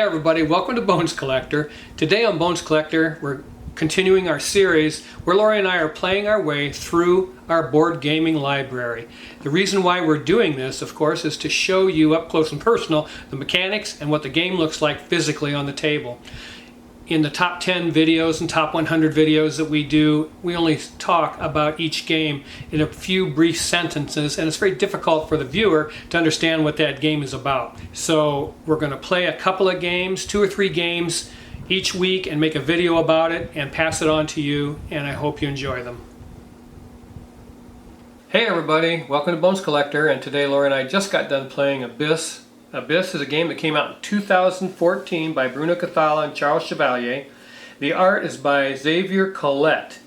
everybody, welcome to Bones Collector. Today on Bones Collector, we're continuing our series where Lori and I are playing our way through our board gaming library. The reason why we're doing this, of course, is to show you up close and personal the mechanics and what the game looks like physically on the table. In the top 10 videos and top 100 videos that we do, we only talk about each game in a few brief sentences, and it's very difficult for the viewer to understand what that game is about. So we're going to play a couple of games, 2 or 3 games each week, and make a video about it and pass it on to you, and I hope you enjoy them. Hey everybody, welcome to Bones Collector, and today Laura and I just got done playing Abyss. Abyss is a game that came out in 2014 by Bruno Cathala and Charles Chevalier. The art is by Xavier Collette.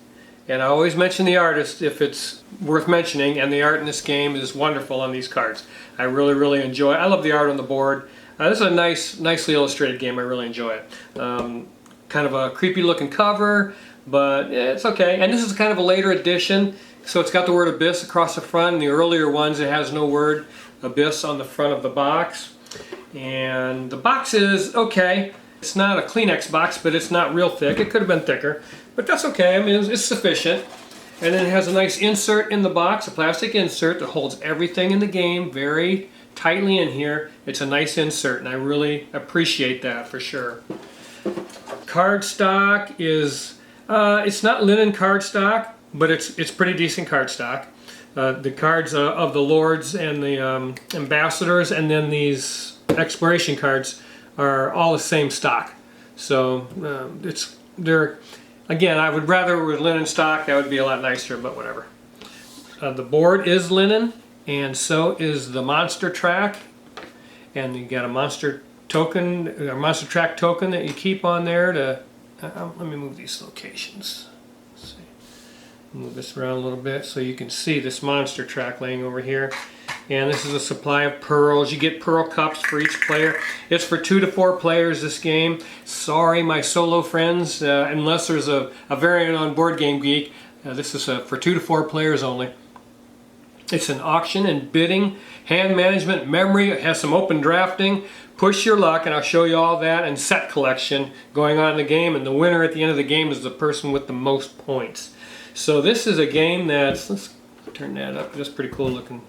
And I always mention the artist if it's worth mentioning, and the art in this game is wonderful on these cards. I really enjoy it. I love the art on the board. This is a nicely illustrated game. I really enjoy it. Kind of a creepy looking cover, but it's okay. And this is kind of a later edition, so it's got the word Abyss across the front. In the earlier ones, it has no word Abyss on the front of the box. And the box is okay. It's not a Kleenex box, but it's not real thick. It could have been thicker, but that's okay. I mean, it's sufficient. And then it has a nice insert in the box, a plastic insert that holds everything in the game very tightly in here. It's a nice insert, and I really appreciate that for sure. Cardstock is, it's not linen cardstock, but it's pretty decent cardstock. The cards of the lords and the ambassadors, and then these exploration cards are all the same stock. So they're again, I would rather with linen stock. That would be a lot nicer, but whatever. The board is linen, and so is the monster track. And you got a monster token, a monster track token that you keep on there to. Let me move these locations. Let's see. Move this around a little bit so you can see this monster track laying over here. And this is a supply of pearls. You get pearl cups for each player. It's for 2 to 4 players, this game. Sorry, my solo friends, unless there's a variant on Board Game Geek, this is for 2 to 4 players only. It's an auction and bidding, hand management, memory. It has some open drafting, push your luck, and I'll show you all that, and set collection going on in the game. And the winner at the end of the game is the person with the most points. So this is a game that's, let's turn that up, that's pretty cool looking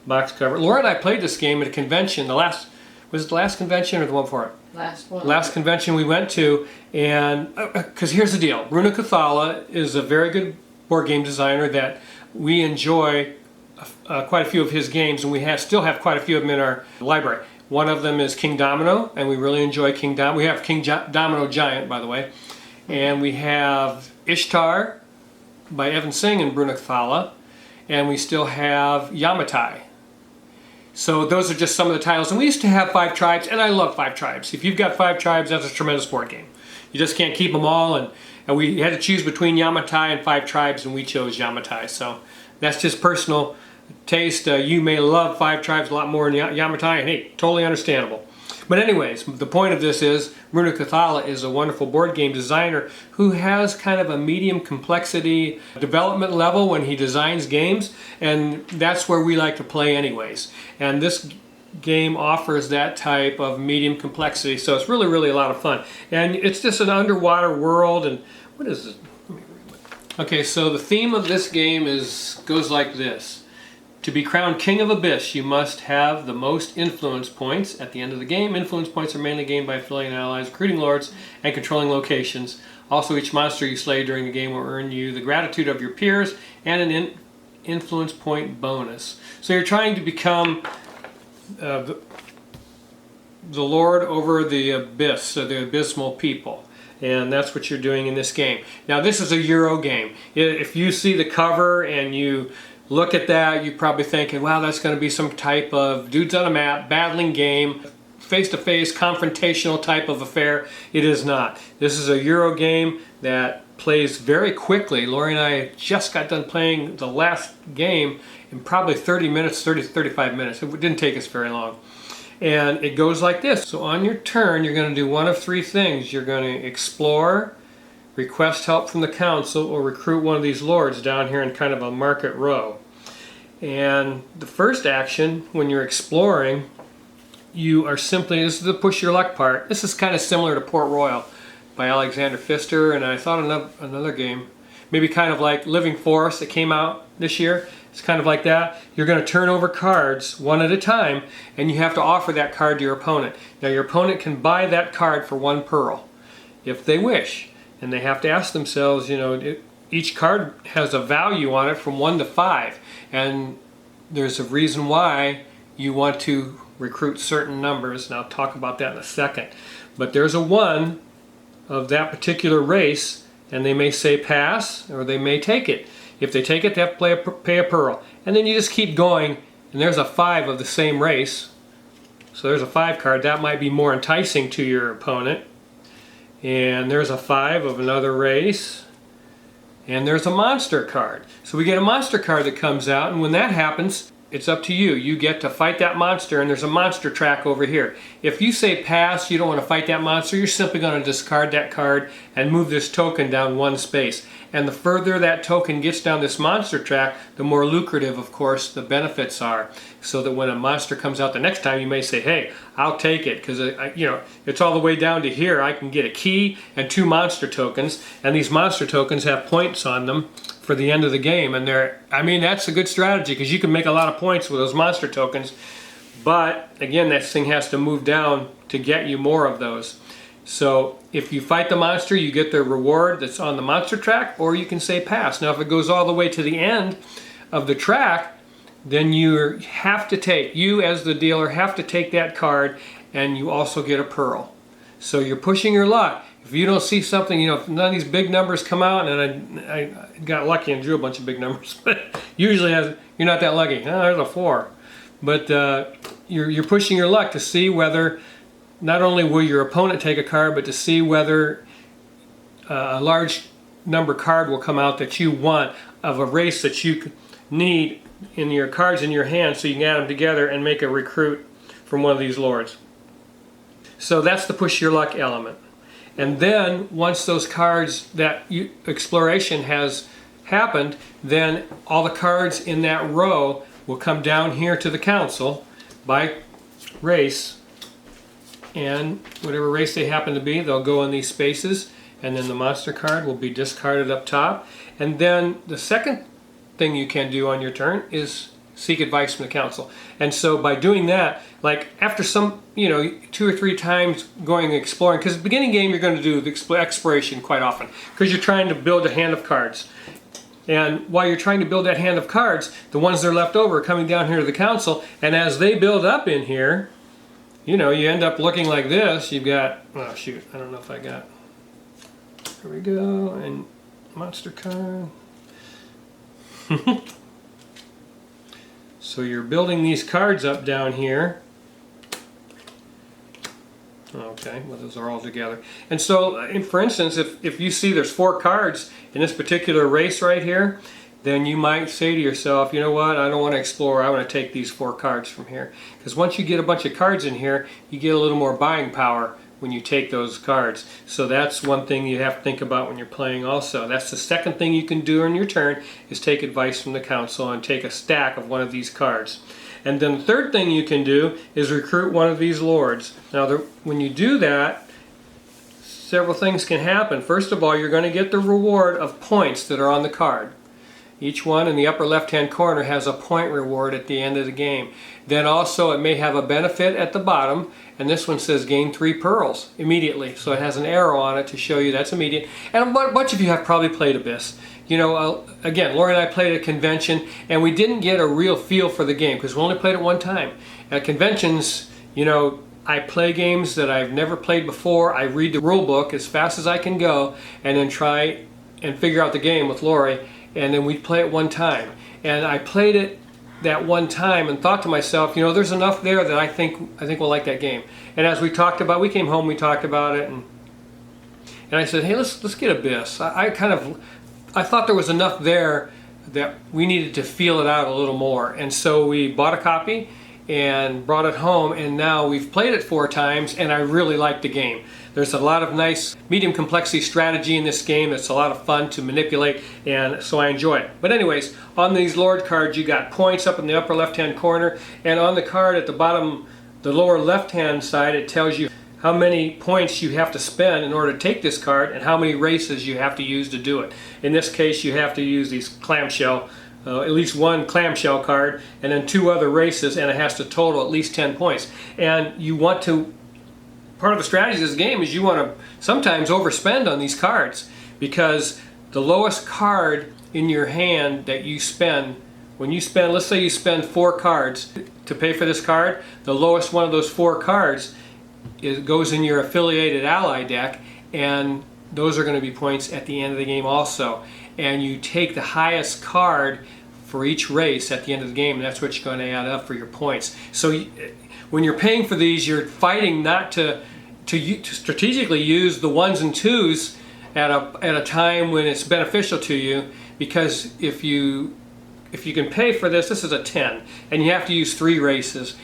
box cover. Laura and I played this game at a convention. Was it the last convention or the one before it? Last one. Last convention we went to, and because here's the deal. Bruno Cathala is a very good board game designer that we enjoy quite a few of his games, and we still have quite a few of them in our library. One of them is King Domino, and we really enjoy King Domino. We have King Domino Giant, by the way. And we have Ishtar by Evan Singh and Bruno Cathala. And we still have Yamatai. So those are just some of the titles. And we used to have 5 Tribes, and I love 5 Tribes. If you've got 5 Tribes, that's a tremendous board game. You just can't keep them all, and we had to choose between Yamatai and 5 Tribes, and we chose Yamatai. So that's just personal taste. You may love 5 Tribes a lot more than Yamatai, and hey, totally understandable. But anyways, the point of this is Bruno Cathala is a wonderful board game designer who has kind of a medium complexity development level when he designs games, and that's where we like to play anyways. And this game offers that type of medium complexity, so it's really a lot of fun. And it's just an underwater world, and what is it? Okay, so the theme of this game goes like this. To be crowned King of Abyss, you must have the most influence points at the end of the game. Influence points are mainly gained by affiliating allies, recruiting lords, and controlling locations. Also, each monster you slay during the game will earn you the gratitude of your peers and an influence point bonus. So you're trying to become the lord over the abyss, so the abysmal people. And that's what you're doing in this game. Now, this is a Euro game. If you see the cover and you look at that, you're probably thinking, wow, that's going to be some type of dudes on a map, battling game, face-to-face, confrontational type of affair. It is not. This is a Euro game that plays very quickly. Lori and I just got done playing the last game in probably 30 minutes, 30 to 35 minutes. It didn't take us very long. And it goes like this. So on your turn, you're going to do one of 3 things. You're going to explore, request help from the council, or recruit one of these lords down here in kind of a market row. And the first action, when you're exploring, you are simply, this is the push your luck part. This is kind of similar to Port Royal by Alexander Pfister, and I thought another game, maybe kind of like Living Forest that came out this year. It's kind of like that. You're going to turn over cards one at a time, and you have to offer that card to your opponent. Now your opponent can buy that card for 1 pearl if they wish, and they have to ask themselves, each card has a value on it from 1 to 5, and there's a reason why you want to recruit certain numbers, and I'll talk about that in a second. But there's a 1 of that particular race, and they may say pass, or they may take it. If they take it, they have to pay a pearl. And then you just keep going, and there's a 5 of the same race. So there's a 5 card. That might be more enticing to your opponent. And there's a 5 of another race. And there's a monster card. So we get a monster card that comes out, and when that happens, it's up to you. You get to fight that monster, and there's a monster track over here. If you say pass, you don't want to fight that monster, you're simply going to discard that card and move this token down 1 space. And the further that token gets down this monster track, the more lucrative, of course, the benefits are. So that when a monster comes out the next time, you may say, hey, I'll take it, because it's all the way down to here. I can get a key and 2 monster tokens, and these monster tokens have points on them for the end of the game. And that's a good strategy, because you can make a lot of points with those monster tokens. But again, that thing has to move down to get you more of those. So if you fight the monster, you get the reward that's on the monster track, or you can say pass. Now if it goes all the way to the end of the track, then you as the dealer have to take that card, and you also get a pearl. So you're pushing your luck. If you don't see something, if none of these big numbers come out, and I got lucky and drew a bunch of big numbers, but usually you're not that lucky. Oh, there's a 4. But you're pushing your luck to see whether, not only will your opponent take a card, but to see whether a large number card will come out that you want of a race that you need in your cards in your hand, so you can add them together and make a recruit from one of these lords. So that's the push your luck element. And then once those cards, that exploration has happened, then all the cards in that row will come down here to the council by race, and whatever race they happen to be, they'll go in these spaces, and then the monster card will be discarded up top. And then the second thing you can do on your turn is seek advice from the council. And so by doing that, like after some, 2 or 3 times going exploring, because at the beginning game you're going to do the exploration quite often, because you're trying to build a hand of cards. And while you're trying to build that hand of cards, the ones that are left over are coming down here to the council, and as they build up in here, you end up looking like this. You've got, oh shoot, I don't know if I got, here we go, and monster card. So you're building these cards up down here. Okay, well those are all together. And so, for instance, if you see there's 4 cards in this particular race right here, then you might say to yourself, you know what, I don't want to explore, I want to take these 4 cards from here. Because once you get a bunch of cards in here, you get a little more buying power when you take those cards. So that's one thing you have to think about when you're playing also. That's the second thing you can do on your turn, is take advice from the council and take a stack of one of these cards. And then the third thing you can do is recruit one of these lords. Now when you do that, several things can happen. First of all, you're going to get the reward of points that are on the card. Each one in the upper left hand corner has a point reward at the end of the game. Then also it may have a benefit at the bottom, and this one says gain 3 pearls immediately. So it has an arrow on it to show you that's immediate. And a bunch of you have probably played Abyss. Again, Lori and I played at a convention, and we didn't get a real feel for the game because we only played it one time. At conventions, I play games that I've never played before. I read the rule book as fast as I can go, and then try and figure out the game with Lori. And then we'd play it one time. And I played it that one time and thought to myself, there's enough there that I think we'll like that game. And as we talked about, we came home, we talked about it, and I said, hey, let's get Abyss. I thought there was enough there that we needed to feel it out a little more. And so we bought a copy and brought it home, and now we've played it 4 times, and I really like the game. There's a lot of nice medium complexity strategy in this game. It's a lot of fun to manipulate, and so I enjoy it. But anyways, on these Lord cards, you got points up in the upper left hand corner, and on the card at the bottom the lower left-hand side, it tells you how many points you have to spend in order to take this card and how many races you have to use to do it. In this case, you have to use these clamshell, at least one clamshell card, and then 2 other races, and it has to total at least 10 points. And you want to, part of the strategy of this game is you want to sometimes overspend on these cards, because the lowest card in your hand that you spend, when you spend, let's say you spend 4 cards to pay for this card, the lowest one of those 4 cards goes in your affiliated ally deck, and those are going to be points at the end of the game also. And you take the highest card for each race at the end of the game, and that's what you're going to add up for your points. So when you're paying for these, you're fighting not to strategically use the 1s and 2s at a time when it's beneficial to you, because if you can pay for this is a 10 and you have to use 3 races.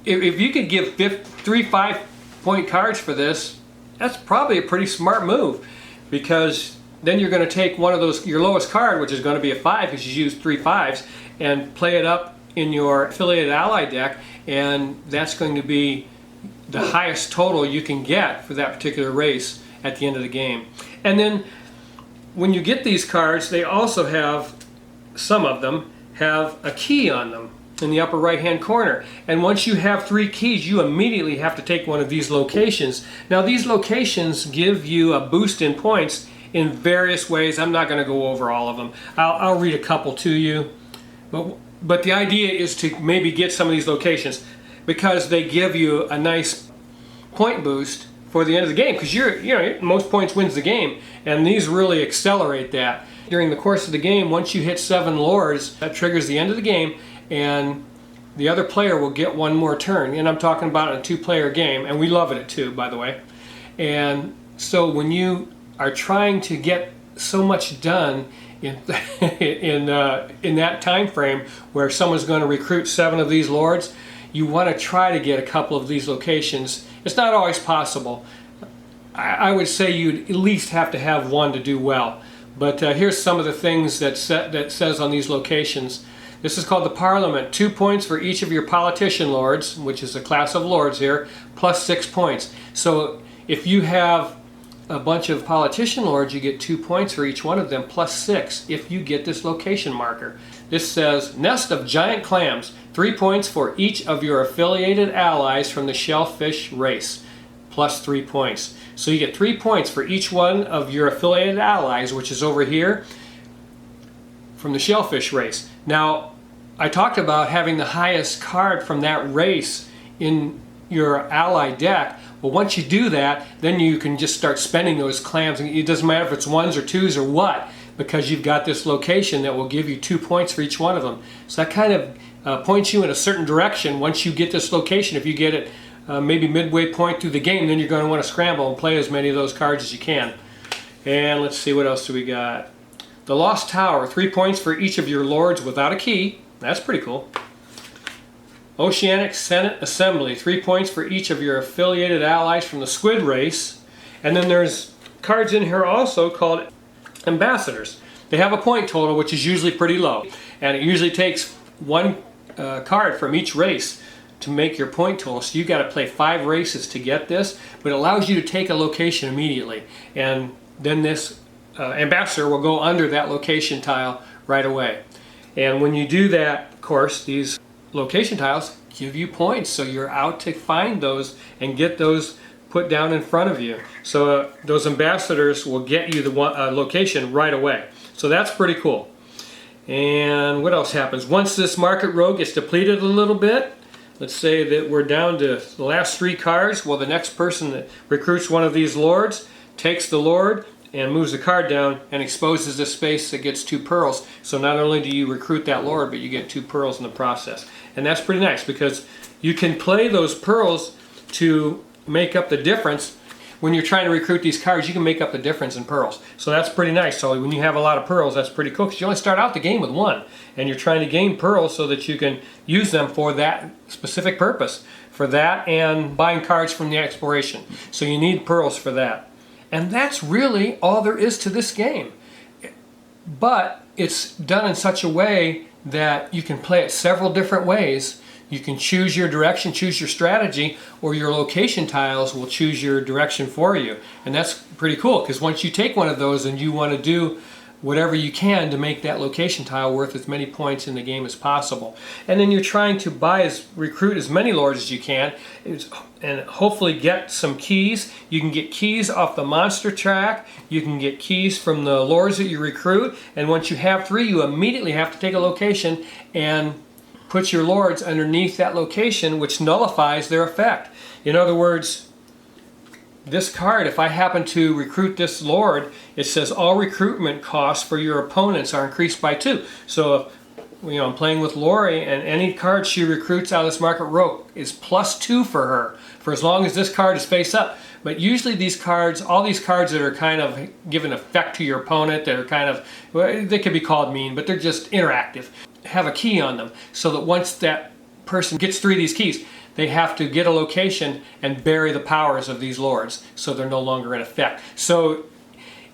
If you could give 3 5-point cards for this, that's probably a pretty smart move, because then you're going to take one of those, your lowest card, which is going to be a 5 because you used 3 5s, and play it up in your affiliated ally deck, and that's going to be the highest total you can get for that particular race at the end of the game. And then when you get these cards, they also have, some of them have a key on them in the upper right hand corner, and once you have 3 keys, you immediately have to take one of these locations. Now these locations give you a boost in points in various ways. I'm not going to go over all of them. I'll read a couple to you, but the idea is to maybe get some of these locations because they give you a nice point boost for the end of the game, because most points wins the game, and these really accelerate that. During the course of the game, once you hit 7 lords, that triggers the end of the game, and the other player will get 1 more turn. And I'm talking about a 2-player game, and we love it at 2, by the way. And so when you are trying to get so much done in in that time frame where someone's going to recruit 7 of these lords, you want to try to get a couple of these locations. It's not always possible. I would say you'd at least have to have 1 to do well. But here's some of the things that says on these locations. This is called the Parliament. 2 points for each of your politician lords, which is a class of lords here, plus 6 points. So if you have a bunch of politician lords, you get 2 points for each one of them, plus 6 if you get this location marker. This says, Nest of Giant Clams, 3 points for each of your affiliated allies from the shellfish race, plus 3 points. So you get 3 points for each one of your affiliated allies, which is over here, from the shellfish race. Now, I talked about having the highest card from that race in your ally deck. Well, once you do that, then you can just start spending those clams. It doesn't matter if it's 1s or 2s or what, because you've got this location that will give you 2 points for each one of them. So that kind of points you in a certain direction once you get this location. If you get it maybe midway point through the game, then you're going to want to scramble and play as many of those cards as you can. And let's see, what else do we got? The Lost Tower, 3 points for each of your lords without a key. That's pretty cool. Oceanic Senate Assembly, 3 points for each of your affiliated allies from the squid race. And then there's cards in here also called ambassadors. They have a point total, which is usually pretty low. And it usually takes 1 card from each race to make your point total. So you've got to play 5 races to get this, but it allows you to take a location immediately. And then this ambassador will go under that location tile right away. And when you do that, of course, these location tiles give you points, so you're out to find those and get those put down in front of you. So those ambassadors will get you the location right away. So that's pretty cool. And what else happens? Once this market row gets depleted a little bit, let's say that we're down to the last 3 cards, well, the next person that recruits one of these lords takes the lord and moves the card down and exposes the space that gets 2 pearls. So not only do you recruit that lord, but you get 2 pearls in the process. And that's pretty nice, because you can play those pearls to make up the difference. When you're trying to recruit these cards, you can make up the difference in pearls. So that's pretty nice. So when you have a lot of pearls, that's pretty cool, because you only start out the game with 1. And you're trying to gain pearls so that you can use them for that specific purpose. For that and buying cards from the exploration. So you need pearls for that. And that's really all there is to this game. But it's done in such a way that you can play it several different ways. You can choose your direction, choose your strategy, or your location tiles will choose your direction for you. And that's pretty cool, because once you take one of those and you want to do whatever you can to make that location tile worth as many points in the game as possible. And then you're trying to recruit as many lords as you can, and hopefully get some keys. You can get keys off the monster track, you can get keys from the lords that you recruit, and once you have 3, you immediately have to take a location and put your lords underneath that location, which nullifies their effect. In other words, this card, if I happen to recruit this lord, it says all recruitment costs for your opponents are increased by 2. So if I'm playing with Lori, and any card she recruits out of this market row is +2 for her, for as long as this card is face up. But usually these cards, all these cards that are kind of giving effect to your opponent, that are kind of, well, they could be called mean, but they're just interactive, have a key on them, so that once that person gets 3 of these keys, they have to get a location and bury the powers of these lords, so they're no longer in effect. So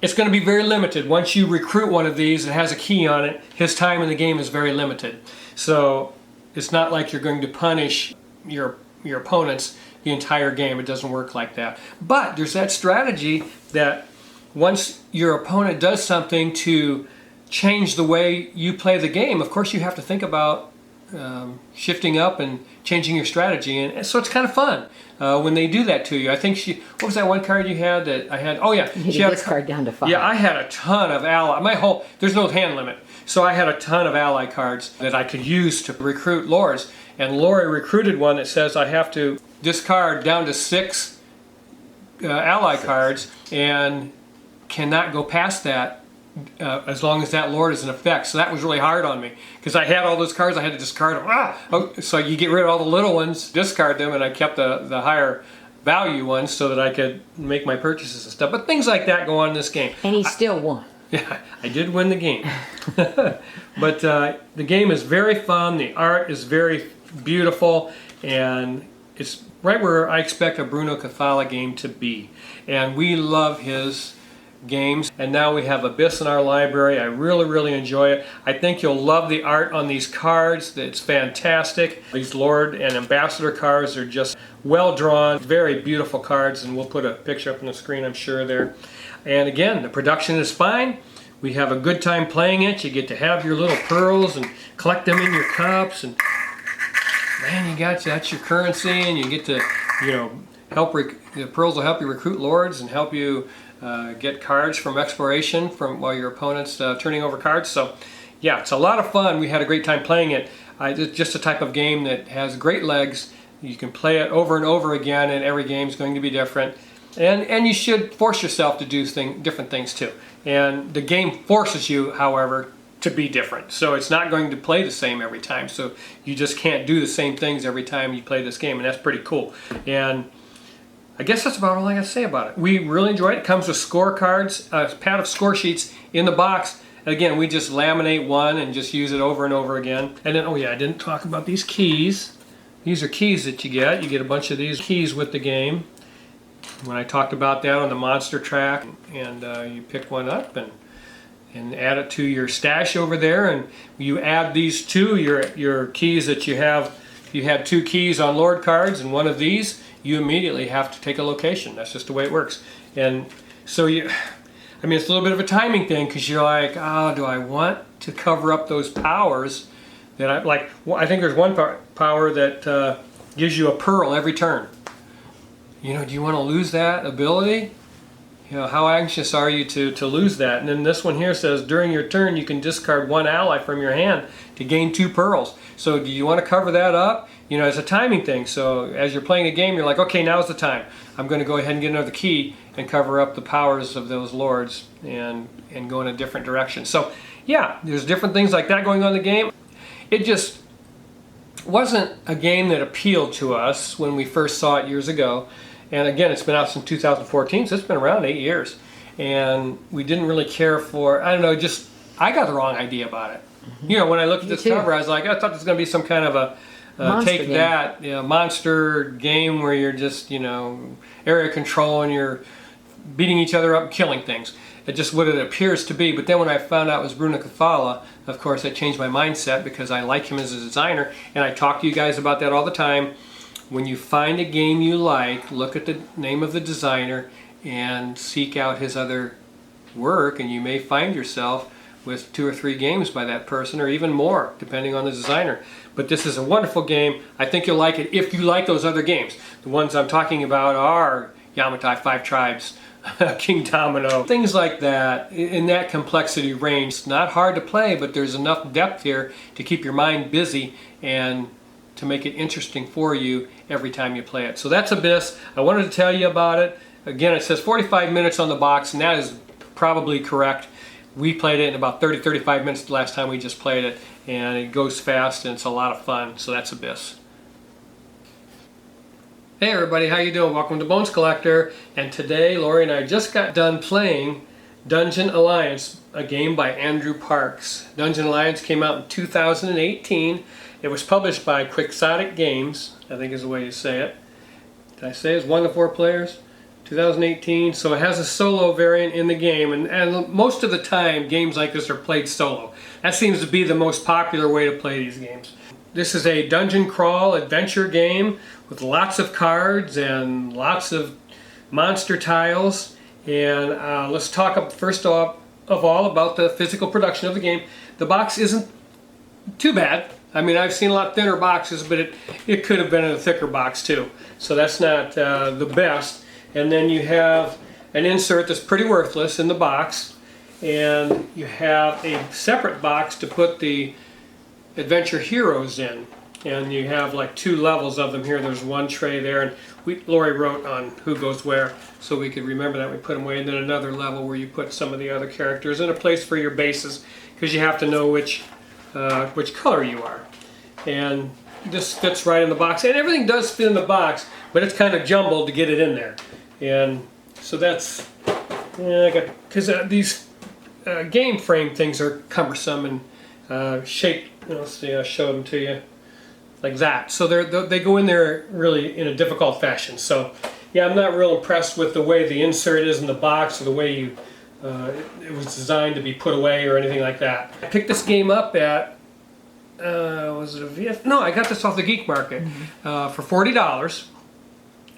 it's going to be very limited. Once you recruit one of these that has a key on it, his time in the game is very limited. So it's not like you're going to punish your opponents the entire game. It doesn't work like that. But there's that strategy that once your opponent does something to change the way you play the game, of course you have to think about shifting up and changing your strategy, and so it's kind of fun when they do that to you. I think what was that one card you had that I had? Oh yeah, she had this card down to 5. Yeah, I had a ton of ally. There's no hand limit, so I had a ton of ally cards that I could use to recruit lords. And Lori recruited one that says I have to discard down to 6 ally cards and cannot go past that as long as that lord is in effect. So that was really hard on me, because I had all those cards, I had to discard them. So you get rid of all the little ones, discard them, and I kept the higher value ones so that I could make my purchases and stuff. But things like that go on in this game. And he still won. Yeah, I did win the game. But the game is very fun, the art is very beautiful, and it's right where I expect a Bruno Cathala game to be. And we love his games, and now we have Abyss in our library. I really enjoy it. I think you'll love the art on these cards. It's fantastic. These Lord and Ambassador cards are just well drawn, very beautiful cards, and we'll put a picture up on the screen, I'm sure, there. And again, the production is fine. We have a good time playing it. You get to have your little pearls and collect them in your cups, and man, that's your currency, and you get to help the pearls will help you recruit lords and help you get cards from exploration while your opponent's turning over cards. So yeah, it's a lot of fun. We had a great time playing it. It's just a type of game that has great legs. You can play it over and over again, and every game is going to be different. And you should force yourself to do different things too. And the game forces you, however, to be different. So it's not going to play the same every time. So you just can't do the same things every time you play this game, and that's pretty cool. And I guess that's about all I got to say about it. We really enjoyed it. It comes with scorecards, a pad of score sheets in the box. And again, we just laminate one and just use it over and over again. And then, oh yeah, I didn't talk about these keys. These are keys that you get. You get a bunch of these keys with the game. When I talked about that on the monster track, and you pick one up and add it to your stash over there, and you add these to your keys that you have. If you had 2 keys on Lord cards and one of these, you immediately have to take a location. That's just the way it works. And so it's a little bit of a timing thing, because you're like, oh, do I want to cover up those powers that I think there's one power that gives you a pearl every turn. Do you want to lose that ability? How anxious are you to lose that? And then this one here says, during your turn, you can discard 1 ally from your hand to gain 2 pearls. So do you want to cover that up? It's a timing thing. So as you're playing a game, you're like, okay, now's the time. I'm going to go ahead and get another key and cover up the powers of those lords and go in a different direction. So yeah, there's different things like that going on in the game. It just wasn't a game that appealed to us when we first saw it years ago. And again, it's been out since 2014, so it's been around 8 years. And we didn't really care for, I got the wrong idea about it. Mm-hmm. When I looked at this cover, I was like, I thought this was going to be some kind of a monster game where you're just, area control and you're beating each other up, killing things. It's just what it appears to be. But then when I found out it was Runa Kathala, of course, I changed my mindset because I like him as a designer, and I talk to you guys about that all the time. When you find a game you like, look at the name of the designer and seek out his other work, and you may find yourself with 2 or 3 games by that person, or even more, depending on the designer. But this is a wonderful game. I think you'll like it if you like those other games. The ones I'm talking about are Yamatai, Five Tribes, King Domino, things like that, in that complexity range. It's not hard to play, but there's enough depth here to keep your mind busy and to make it interesting for you every time you play it. So that's Abyss. I wanted to tell you about it. Again, it says 45 minutes on the box, and that is probably correct. We played it in about 30-35 minutes the last time we just played it, and it goes fast and it's a lot of fun. So that's Abyss. Hey everybody, how you doing? Welcome to Bones Collector. And today Lori and I just got done playing Dungeon Alliance, a game by Andrew Parks. Dungeon Alliance came out in 2018. It was published by Quixotic Games, I think is the way you say it. Did I say it's 1 to 4 players? 2018, so it has a solo variant in the game, and most of the time games like this are played solo. That seems to be the most popular way to play these games. This is a dungeon crawl adventure game with lots of cards and lots of monster tiles, and let's talk first of all about the physical production of the game. The box isn't too bad. I mean, I've seen a lot thinner boxes, but it could have been in a thicker box too, so that's not the best. And then you have an insert that's pretty worthless in the box, and you have a separate box to put the adventure heroes in, and you have like 2 levels of them here. There's 1 tray there, and Lori wrote on who goes where so we could remember that we put them away, and then another level where you put some of the other characters, and a place for your bases because you have to know which color you are. And this fits right in the box, and everything does fit in the box, but it's kind of jumbled to get it in there. And so that's, because these game frame things are cumbersome and shaped. Let's see, I'll show them to you like that. So they go in there really in a difficult fashion. So yeah, I'm not real impressed with the way the insert is in the box or the way it was designed to be put away or anything like that. I picked this game up at, was it a VF? No, I got this off the Geek Market for $40.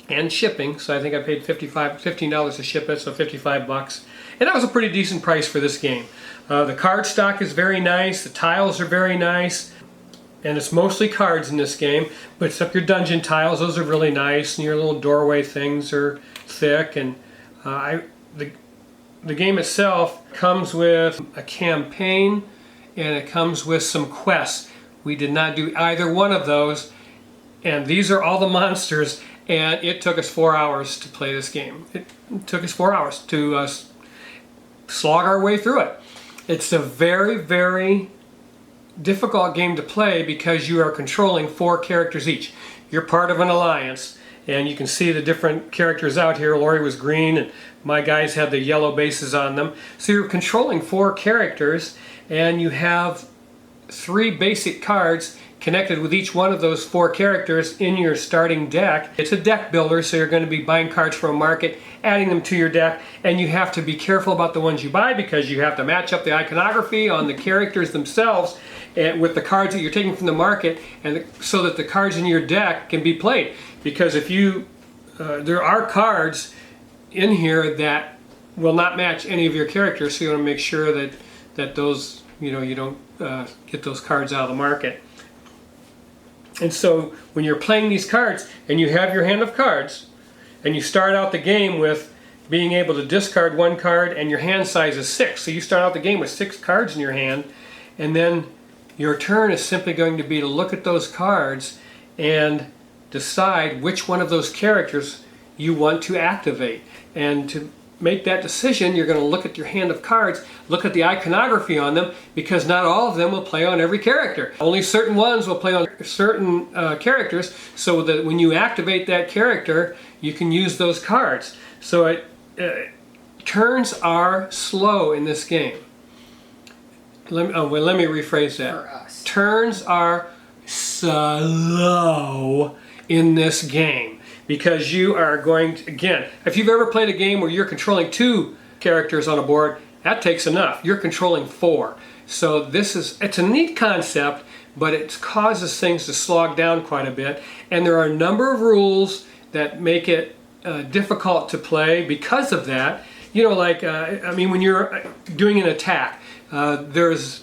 And shipping, so I think I paid $15 to ship it, so 55 bucks. And that was a pretty decent price for this game. The card stock is very nice, the tiles are very nice, and it's mostly cards in this game, but except your dungeon tiles, those are really nice, and your little doorway things are thick, and the game itself comes with a campaign, and it comes with some quests. We did not do either one of those, and these are all the monsters. And it took us 4 hours to play this game. It took us 4 hours to slog our way through it. It's a very, very difficult game to play because you are controlling 4 characters each. You're part of an alliance, and you can see the different characters out here. Lori was green, and my guys had the yellow bases on them. So you're controlling 4 characters, and you have 3 basic cards connected with each one of those 4 characters in your starting deck. It's a deck builder, so you're going to be buying cards from a market, adding them to your deck, and you have to be careful about the ones you buy because you have to match up the iconography on the characters themselves with the cards that you're taking from the market, and so that the cards in your deck can be played. Because if you, there are cards in here that will not match any of your characters, so you want to make sure that those, you don't get those cards out of the market. And so when you're playing these cards and you have your hand of cards and you start out the game with being able to discard 1 card and your hand size is 6. So you start out the game with 6 cards in your hand, and then your turn is simply going to be to look at those cards and decide which one of those characters you want to activate. And to make that decision, you're going to look at your hand of cards, look at the iconography on them, because not all of them will play on every character. Only certain ones will play on certain characters, so that when you activate that character, you can use those cards. So turns are slow in this game. Let me rephrase that. For us. Turns are slow in this game. Because you are going to, again, if you've ever played a game where you're controlling 2 characters on a board, that takes enough. You're controlling 4. So it's a neat concept, but it causes things to slog down quite a bit. And there are a number of rules that make it difficult to play because of that. You know, like, I mean, when you're doing an attack, there's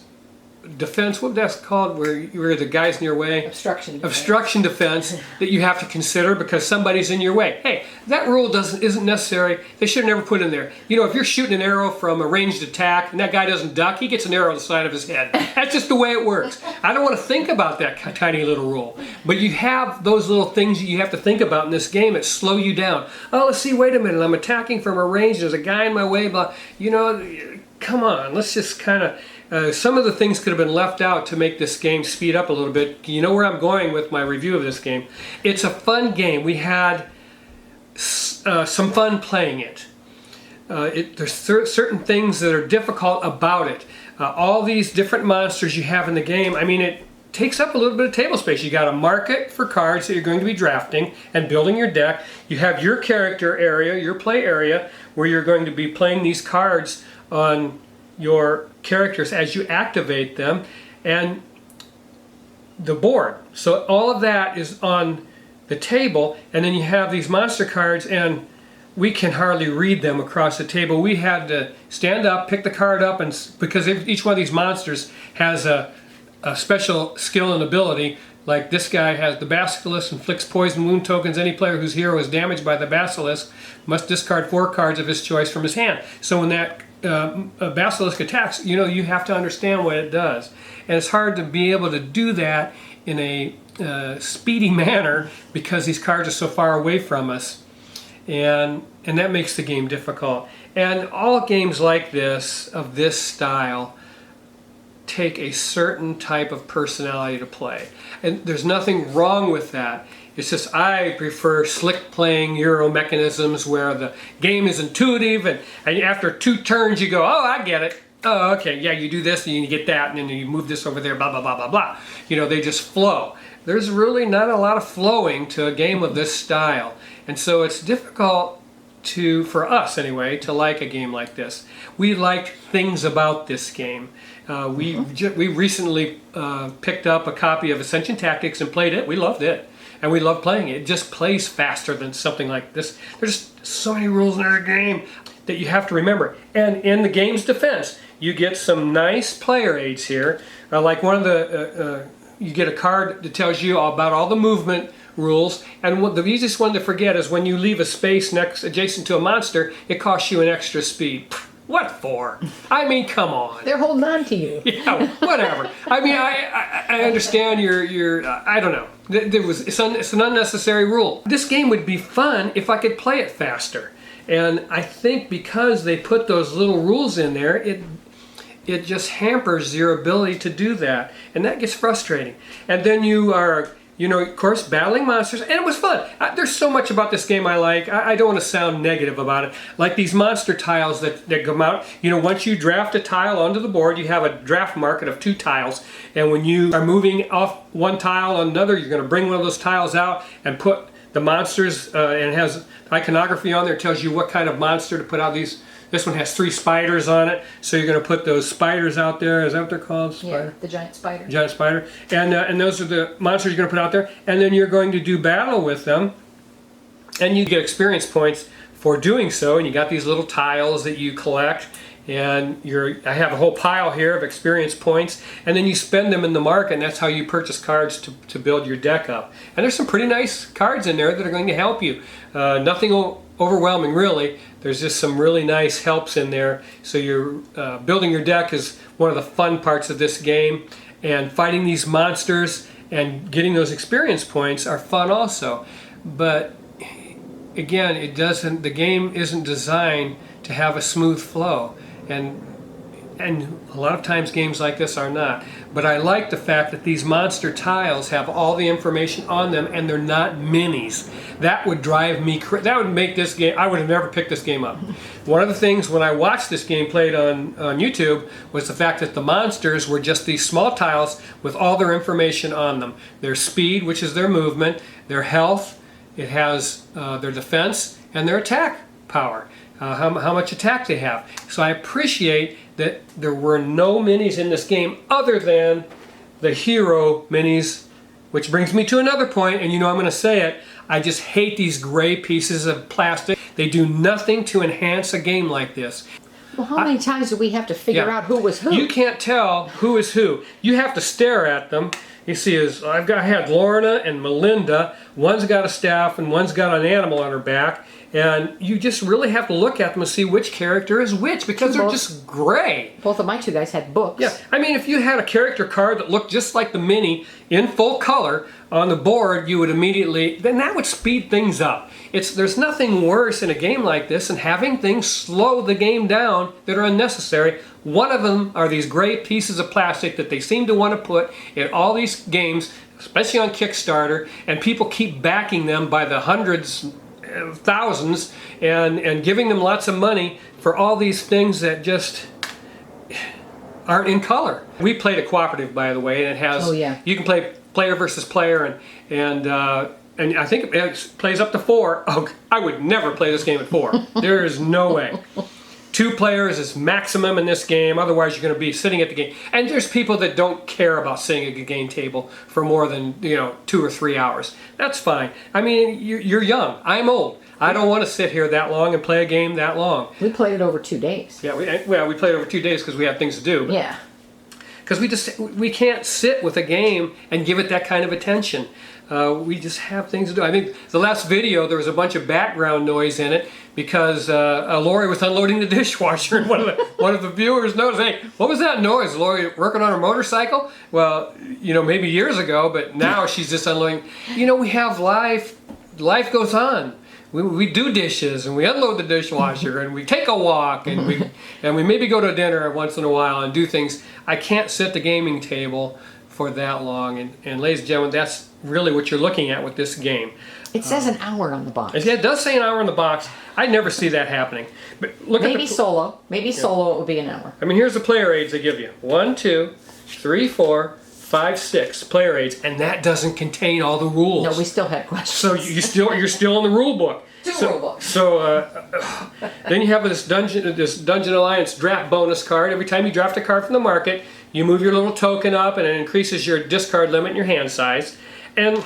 defense, what that's called, where the guy's in your way? Obstruction defense. Obstruction defense that you have to consider because somebody's in your way. Hey, that rule isn't necessary. They should have never put in there. You know, if you're shooting an arrow from a ranged attack and that guy doesn't duck, he gets an arrow on the side of his head. That's just the way it works. I don't want to think about that tiny little rule. But you have those little things that you have to think about in this game that slow you down. Oh, let's see, wait a minute, I'm attacking from a range, there's a guy in my way, blah. You know, come on, let's just kind of... some of the things could have been left out to make this game speed up a little bit. You know where I'm going with my review of this game. It's a fun game. We had some fun playing it. There's certain things that are difficult about it. All these different monsters you have in the game, I mean, it takes up a little bit of table space. You got to mark it for cards that you're going to be drafting and building your deck. You have your character area, your play area, where you're going to be playing these cards on your characters as you activate them, and the board. So all of that is on the table, and then you have these monster cards, and we can hardly read them across the table. We had to stand up, pick the card up, and because each one of these monsters has a special skill and ability. Like this guy has the Basilisk, inflicts poison wound tokens. Any player whose hero is damaged by the Basilisk must discard 4 cards of his choice from his hand. So when that Basilisk attacks, you know, you have to understand what it does. And it's hard to be able to do that in a speedy manner because these cards are so far away from us. And that makes the game difficult. And all games like this, of this style, take a certain type of personality to play. And there's nothing wrong with that. It's just I prefer slick playing Euro mechanisms where the game is intuitive and after 2 turns you go, oh, I get it. Oh, okay, yeah, you do this and you get that and then you move this over there, blah, blah, blah, blah, blah. You know, they just flow. There's really not a lot of flowing to a game of this style. And so it's difficult for us anyway, to like a game like this. We liked things about this game. We recently picked up a copy of Ascension Tactics and played it. We loved it. And we love playing it. It just plays faster than something like this. There's so many rules in our game that you have to remember. And in the game's defense, you get some nice player aids here. Like one of the, you get a card that tells you all about all the movement rules. And the easiest one to forget is when you leave a space adjacent to a monster, it costs you an extra speed. What for? I mean, come on. They're holding on to you. Yeah, whatever. I mean, I understand your I don't know. It's an unnecessary rule. This game would be fun if I could play it faster. And I think because they put those little rules in there, it just hampers your ability to do that. And that gets frustrating. And then you are, you know, of course, battling monsters, and it was fun. There's so much about this game I like. I don't want to sound negative about it. Like these monster tiles that come out. You know, once you draft a tile onto the board, you have a draft market of 2 tiles. And when you are moving off one tile on another, you're going to bring one of those tiles out and put the monsters, and it has iconography on there. It tells you what kind of monster to put out. This one has 3 spiders on it, so you're going to put those spiders out there. Is that what they're called? Spider? Yeah, the giant spider. Giant spider. And those are the monsters you're going to put out there. And then you're going to do battle with them. And you get experience points for doing so. And you got these little tiles that you collect. And I have a whole pile here of experience points. And then you spend them in the market, and that's how you purchase cards to build your deck up. And there's some pretty nice cards in there that are going to help you. Nothing overwhelming, really. There's just some really nice helps in there. So you're building your deck is one of the fun parts of this game. And fighting these monsters and getting those experience points are fun also. But again, the game isn't designed to have a smooth flow. And a lot of times games like this are not. But I like the fact that these monster tiles have all the information on them and they're not minis. That would drive me crazy. That would make this game, I would have never picked this game up. One of the things when I watched this game played on YouTube was the fact that the monsters were just these small tiles with all their information on them. Their speed, which is their movement, their health, it has their defense, and their attack power. how much attack they have. So I appreciate that there were no minis in this game other than the hero minis, which brings me to another point, and you know I'm going to say it. I just hate these gray pieces of plastic. They do nothing to enhance a game like this. Well, how many times do we have to figure out who was who? You can't tell who is who. You have to stare at them. You see, I had Lorna and Melinda. One's got a staff and one's got an animal on her back. And you just really have to look at them and see which character is which, because they're just gray. Both of my two guys had books. Yeah, I mean, if you had a character card that looked just like the mini in full color on the board, you would immediately, then that would speed things up. There's nothing worse in a game like this than having things slow the game down that are unnecessary. One of them are these gray pieces of plastic that they seem to want to put in all these games, especially on Kickstarter, and people keep backing them by the hundreds, thousands, and giving them lots of money for all these things that just aren't in color. We played a cooperative, by the way, and it has, you can play player versus player, and I think it plays up to 4. Oh, I would never play this game at 4. There is no way. 2 players is maximum in this game, otherwise you're going to be sitting at the game. And there's people that don't care about sitting at a game table for more than 2 or 3 hours. That's fine. I mean, you're young. I'm old. I don't want to sit here that long and play a game that long. We played it over 2 days. Yeah, we played it over 2 days because we had things to do. Yeah. Because we can't sit with a game and give it that kind of attention. We just have things to do. I think the last video there was a bunch of background noise in it because Lori was unloading the dishwasher, and one of the viewers noticed, "Hey, what was that noise? Lori working on her motorcycle?" Well, maybe years ago, but now she's just unloading. We have life. Life goes on. We do dishes, and we unload the dishwasher, and we take a walk, and we maybe go to dinner once in a while and do things. I can't sit at the gaming table for that long, and ladies and gentlemen, that's really what you're looking at with this game. It says an hour on the box. It does say an hour on the box. I never see that happening. But look maybe at solo. Maybe solo it would be an hour. I mean, here's the player aids they give you. 1, 2, 3, 4, 5, 6 player aids, and that doesn't contain all the rules. No, we still had questions. So you're still in the rule book. Rule book. So then you have this Dungeon Alliance draft bonus card. Every time you draft a card from the market, you move your little token up, and it increases your discard limit and your hand size. And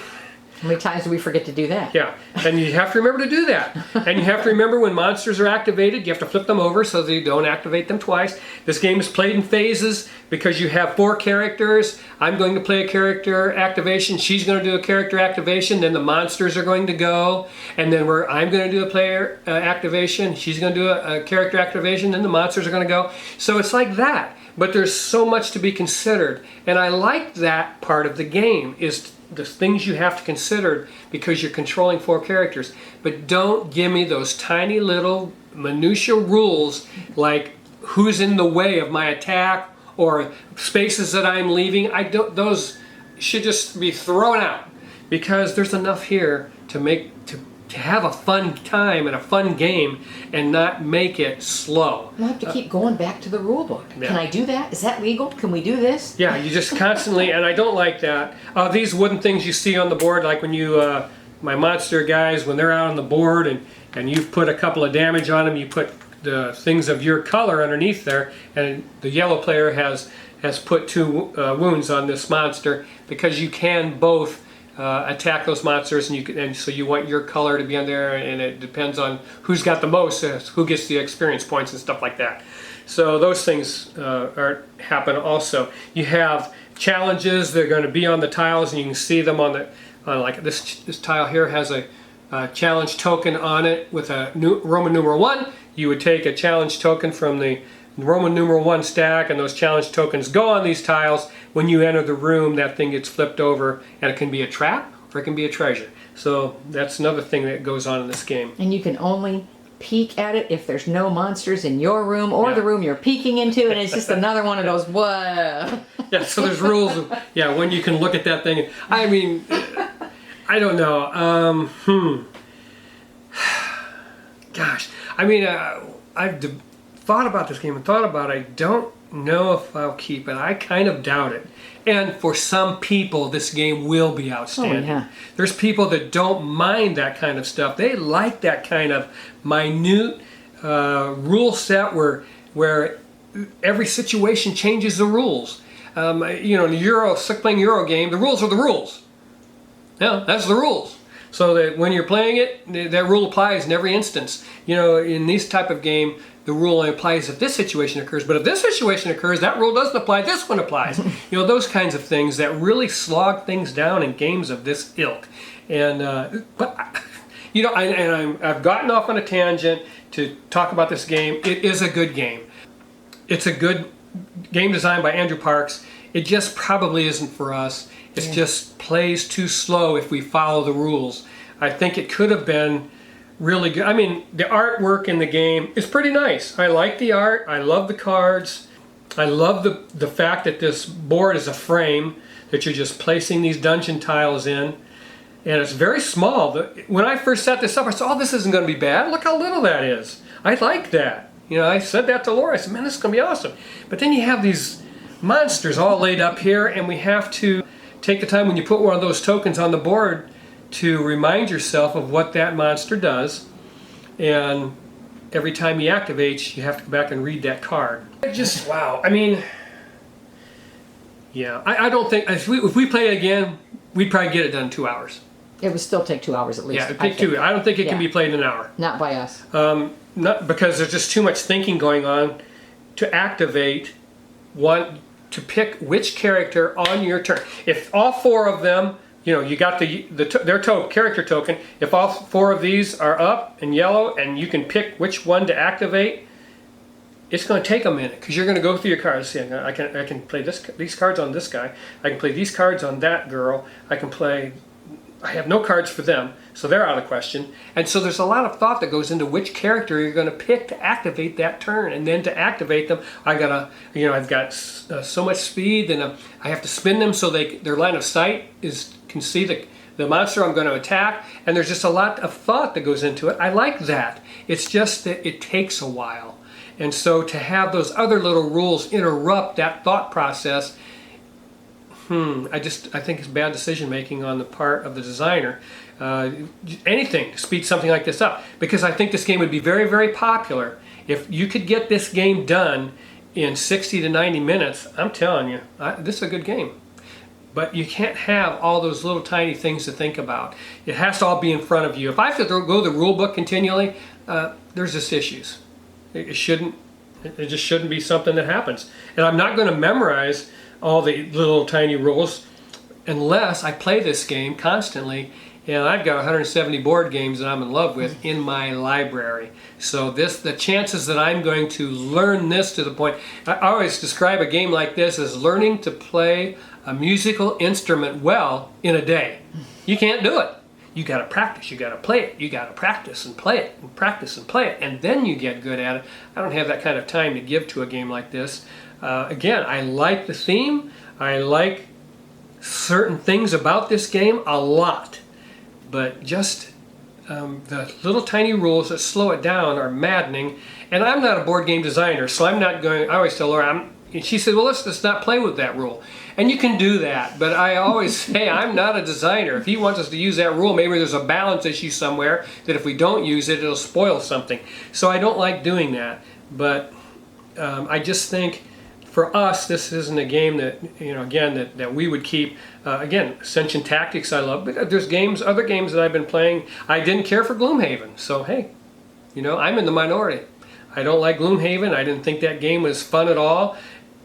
how many times do we forget to do that? yeah, and you have to remember to do that. And you have to remember when monsters are activated, you have to flip them over so that you don't activate them twice. This game is played in phases because you have 4 characters. I'm going to play a character activation. She's going to do a character activation. Then the monsters are going to go. And then I'm going to do a player activation. She's going to do a character activation. Then the monsters are going to go. So it's like that. But there's so much to be considered. And I like that part of the game is the things you have to consider because you're controlling 4 characters. But don't give me those tiny little minutia rules like who's in the way of my attack or spaces that I'm leaving. Those should just be thrown out because there's enough here to have a fun time and a fun game and not make it slow. You'll have to keep going back to the rule book. Yeah. Can I do that? Is that legal? Can we do this? Yeah, you just constantly, and I don't like that. These wooden things you see on the board, like when my monster guys, when they're out on the board and you've put a couple of damage on them, you put the things of your color underneath there, and the yellow player has put 2 wounds on this monster because you can both attack those monsters, and so you want your color to be on there, and it depends on who's got the most, who gets the experience points and stuff like that. So those things happen also. You have challenges. They're going to be on the tiles, and you can see them on like this tile here has a challenge token on it with a Roman numeral 1. You would take a challenge token from the Roman numeral 1 stack, and those challenge tokens go on these tiles. When you enter the room, that thing gets flipped over, and it can be a trap or it can be a treasure. So that's another thing that goes on in this game. And you can only peek at it if there's no monsters in your room or the room you're peeking into, and it's just another one of those, whoa. Yeah, so there's rules of, when you can look at that thing. I mean, I don't know. Gosh, I mean, I've thought about this game and thought about it. I don't know if I'll keep it. I kind of doubt it. And for some people, this game will be outstanding. Oh, yeah. There's people that don't mind that kind of stuff. They like that kind of minute rule set where every situation changes the rules. You know, in a playing Euro game, the rules are the rules. Yeah, that's the rules. So that when you're playing it, that rule applies in every instance. You know, in this type of game, the rule only applies if this situation occurs. But if this situation occurs, that rule doesn't apply. This one applies. You know, those kinds of things that really slog things down in games of this ilk. And but you know, I've gotten off on a tangent to talk about this game. It is a good game. It's a good game designed by Andrew Parks. It just probably isn't for us. It just plays too slow if we follow the rules. I think it could have been really good. I mean, the artwork in the game is pretty nice. I like the art. I love the cards. I love the fact that this board is a frame that you're just placing these dungeon tiles in. And it's very small. When I first set this up, I said, oh, this isn't going to be bad. Look how little that is. I like that. You know, I said that to Laura. I said, man, this is going to be awesome. But then you have these monsters all laid up here, and we have to take the time when you put one of those tokens on the board to remind yourself of what that monster does. And every time he activates, you have to go back and read that card. Just, wow. I mean, yeah, I don't think, if we play it again, we'd probably get it done in 2 hours. It would still take 2 hours at least. Yeah, it'd take 2. I don't think it can be played in an hour. Not by us. Not because there's just too much thinking going on to activate one, to pick which character on your turn. If all 4 of them, you know, you got their character token, if all 4 of these are up in yellow and you can pick which one to activate, it's going to take a minute because you're going to go through your cards. See, I can play these cards on this guy. I can play these cards on that girl. I have no cards for them, so they're out of the question. And so there's a lot of thought that goes into which character you're going to pick to activate that turn. And then to activate them, I've got so much speed, and I have to spin them so their line of sight can see the monster I'm going to attack. And there's just a lot of thought that goes into it. I like that. It's just that it takes a while. And so to have those other little rules interrupt that thought process, I think it's bad decision making on the part of the designer. Anything to speed something like this up, because I think this game would be very, very popular if you could get this game done in 60 to 90 minutes. I'm telling you, this is a good game. But you can't have all those little tiny things to think about. It has to all be in front of you. If I have to go to the rule book continually, there's just issues. It just shouldn't be something that happens. And I'm not going to memorize all the little tiny rules unless I play this game constantly. And I've got 170 board games that I'm in love with in my library. So the chances that I'm going to learn this to the point, I always describe a game like this as learning to play a musical instrument well in a day. You can't do it. You got to practice, you got to play it, you got to practice and play it, and practice and play it, and then you get good at it. I don't have that kind of time to give to a game like this. Again, I like the theme, I like certain things about this game a lot, but just the little tiny rules that slow it down are maddening. And I'm not a board game designer, so I'm not going, I always tell Laura, she said, well, let's just not play with that rule. And you can do that, but I always say I'm not a designer. If he wants us to use that rule, maybe there's a balance issue somewhere that if we don't use it, it'll spoil something. So I don't like doing that. But I just think for us, this isn't a game that, again, that we would keep. Again, Ascension Tactics I love, but there's other games that I've been playing. I didn't care for Gloomhaven, so hey, I'm in the minority. I don't like Gloomhaven. I didn't think that game was fun at all.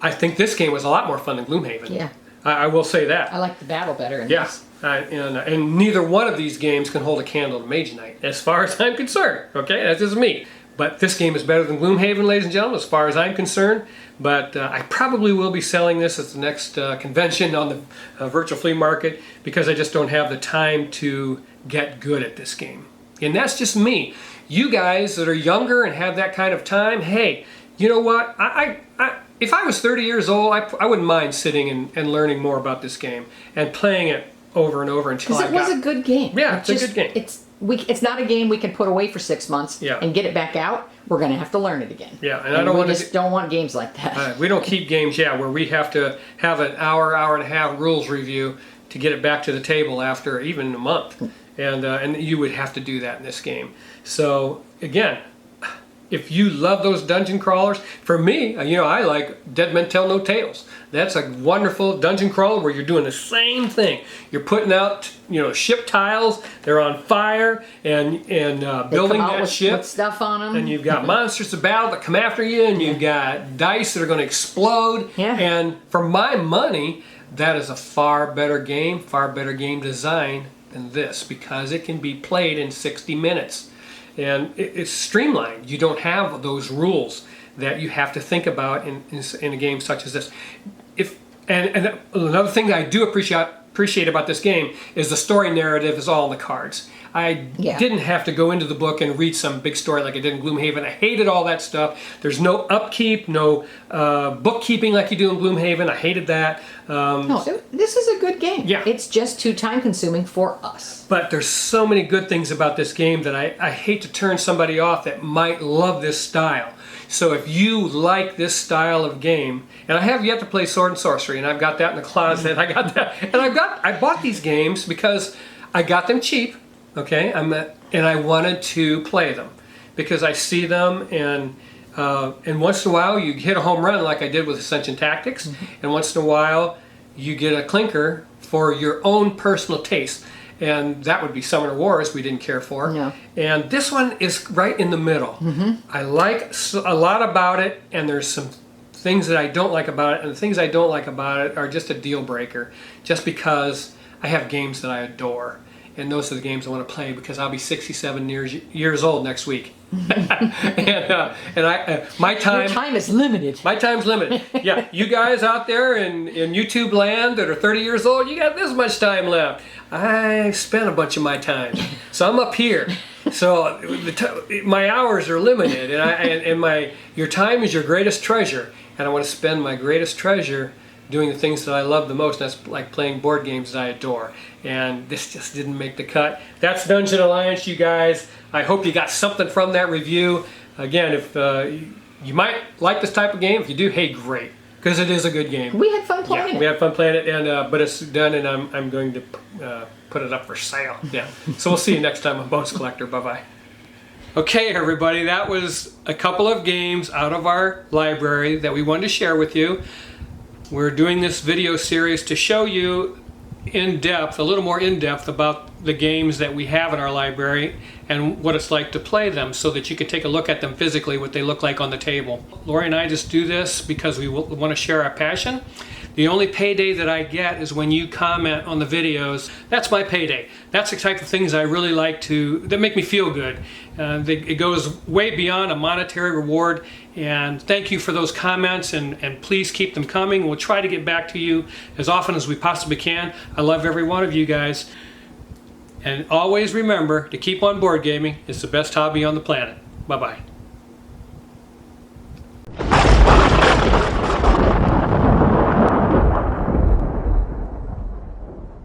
I think this game was a lot more fun than Gloomhaven. Yeah. I will say that. I like the battle better. Yes. And neither one of these games can hold a candle to Mage Knight, as far as I'm concerned. Okay, that's just me. But this game is better than Gloomhaven, ladies and gentlemen, as far as I'm concerned. But I probably will be selling this at the next convention on the virtual flea market, because I just don't have the time to get good at this game. And that's just me. You guys that are younger and have that kind of time, hey, you know what? If I was 30 years old, I wouldn't mind sitting and learning more about this game and playing it over and over until I got... Because it was a good game. Yeah, it's a good game. It's not a game we can put away for 6 months and get it back out. We're going to have to learn it again. Yeah, and I don't want to... don't want games like that. We don't keep games, where we have to have an hour and a half rules review to get it back to the table after even a month. And you would have to do that in this game. So, again, if you love those dungeon crawlers, for me, I like Dead Men Tell No Tales. That's a wonderful dungeon crawler where you're doing the same thing. You're putting out, ship tiles. They're on fire and building that ship. With stuff on them. And you've got monsters of battle that come after you, and you've got dice that are going to explode. Yeah. And for my money, that is a far better game design than this, because it can be played in 60 minutes. And it's streamlined. You don't have those rules that you have to think about in a game such as this. And another thing that I do appreciate about this game is the story narrative is all in the cards. I didn't have to go into the book and read some big story like I did in Gloomhaven. I hated all that stuff. There's no upkeep, no bookkeeping like you do in Gloomhaven. I hated that. No, this is a good game. Yeah. It's just too time consuming for us. But there's so many good things about this game that I hate to turn somebody off that might love this style. So if you like this style of game, and I have yet to play Sword and Sorcery, and I've got that in the closet. I got that, and I bought these games because I got them cheap. Okay, and I wanted to play them because I see them, and once in a while you hit a home run like I did with Ascension Tactics, and once in a while you get a clinker for your own personal taste, and that would be Summoner Wars we didn't care for. No. And this one is right in the middle. I like a lot about it, and there's some things that I don't like about it, and the things I don't like about it are just a deal breaker, just because I have games that I adore. And those are the games I want to play because I'll be 67 years old next week. My time... Your time is limited. My time's limited. Yeah, you guys out there in YouTube land that are 30 years old, you got this much time left. I spent a bunch of my time. So I'm up here. So my hours are limited, and your time is your greatest treasure. And I want to spend my greatest treasure doing the things that I love the most. That's like playing board games that I adore. And this just didn't make the cut. That's Dungeon Alliance, you guys. I hope you got something from that review. Again, if you might like this type of game, if you do, hey, great, because it is a good game. We had fun playing it. We had fun playing it, and but it's done, and I'm going to put it up for sale. Yeah. So we'll see you next time on Bones Collector. Bye-bye. Okay, everybody, that was a couple of games out of our library that we wanted to share with you. We're doing this video series to show you a little more in depth about the games that we have in our library and what it's like to play them, so that you can take a look at them physically, what they look like on the table. Lori and I just do this because we want to share our passion. The only payday that I get is when you comment on the videos. That's my payday. That's the type of things I really like that make me feel good. It goes way beyond a monetary reward. And thank you for those comments, and please keep them coming. We'll try to get back to you as often as we possibly can. I love every one of you guys. And always remember to keep on board gaming. It's the best hobby on the planet. Bye-bye.